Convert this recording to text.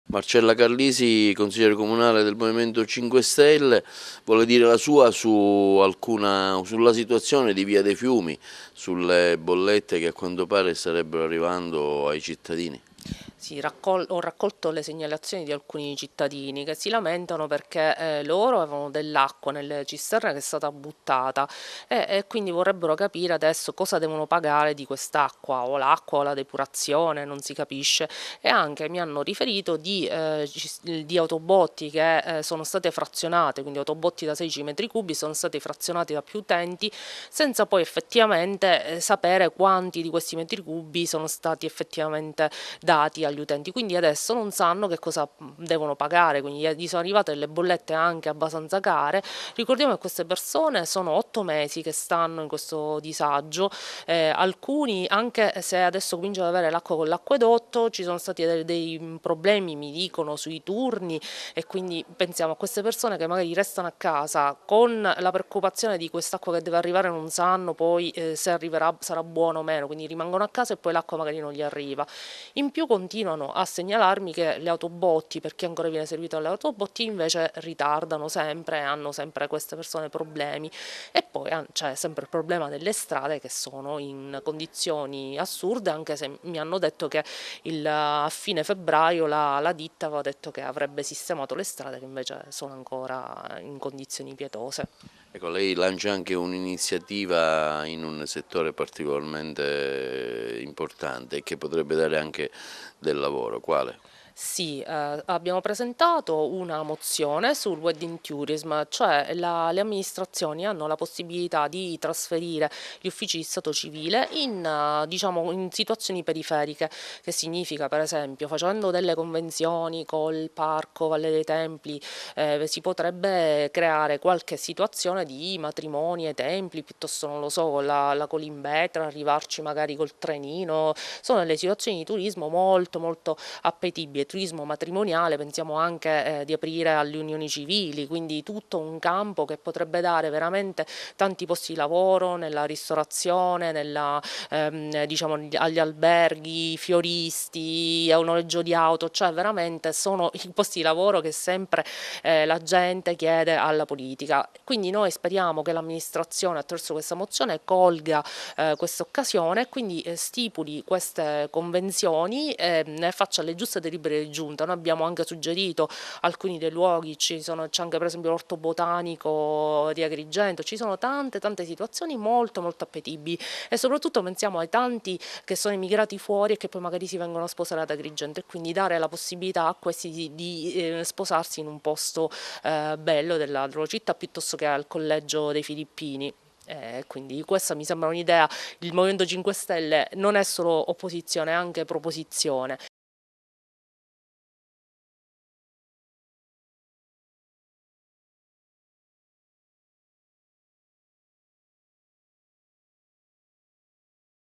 Marcella Carlisi, consigliere comunale del Movimento 5 Stelle, vuole dire la sua sulla situazione di Via dei Fiumi, sulle bollette che a quanto pare starebbero arrivando ai cittadini. Sì, ho raccolto le segnalazioni di alcuni cittadini che si lamentano perché loro avevano dell'acqua nelle cisterne che è stata buttata e quindi vorrebbero capire adesso cosa devono pagare di quest'acqua, o l'acqua o la depurazione, non si capisce. E anche mi hanno riferito di autobotti che sono state frazionate, quindi autobotti da 16 metri cubi sono stati frazionati da più utenti senza poi effettivamente sapere quanti di questi metri cubi sono stati effettivamente dati agli utenti, quindi adesso non sanno che cosa devono pagare, quindi gli sono arrivate delle bollette anche abbastanza care. Ricordiamo che queste persone sono 8 mesi che stanno in questo disagio, alcuni anche se adesso cominciano ad avere l'acqua con l'acquedotto, ci sono stati dei problemi, mi dicono, sui turni, e quindi pensiamo a queste persone che magari restano a casa con la preoccupazione di quest'acqua che deve arrivare, non sanno poi se arriverà, sarà buona o meno, quindi rimangono a casa e poi l'acqua magari non gli arriva. In più continuano a segnalarmi che le autobotti, per chi ancora viene servito alle autobotti, invece ritardano sempre, hanno sempre queste persone problemi. E poi c'è sempre il problema delle strade che sono in condizioni assurde, anche se mi hanno detto che a fine febbraio la ditta aveva detto che avrebbe sistemato le strade, che invece sono ancora in condizioni pietose. Ecco, lei lancia anche un'iniziativa in un settore particolarmente importante e che potrebbe dare anche del lavoro. Quale? Sì, abbiamo presentato una mozione sul wedding tourism, cioè le amministrazioni hanno la possibilità di trasferire gli uffici di stato civile diciamo, in situazioni periferiche, che significa per esempio facendo delle convenzioni col Parco Valle dei Templi, si potrebbe creare qualche situazione di matrimoni ai templi, piuttosto non lo so, con la Colimbetra, arrivarci magari col trenino, sono delle situazioni di turismo molto molto appetibile, turismo matrimoniale, pensiamo anche di aprire alle unioni civili, quindi tutto un campo che potrebbe dare veramente tanti posti di lavoro nella ristorazione, diciamo, agli alberghi, fioristi, a un noleggio di auto, cioè veramente sono i posti di lavoro che sempre la gente chiede alla politica. Quindi noi speriamo che l'amministrazione attraverso questa mozione colga questa occasione e quindi stipuli queste convenzioni e ne faccia le giuste delibere di giunta. Noi abbiamo anche suggerito alcuni dei luoghi, c'è anche per esempio l'orto botanico di Agrigento, ci sono tante situazioni molto molto appetibili e soprattutto pensiamo ai tanti che sono emigrati fuori e che poi magari si vengono a sposare ad Agrigento, e quindi dare la possibilità a questi di sposarsi in un posto bello della loro città piuttosto che al collegio dei Filippini. Quindi questa mi sembra un'idea. Il Movimento 5 Stelle non è solo opposizione, è anche proposizione,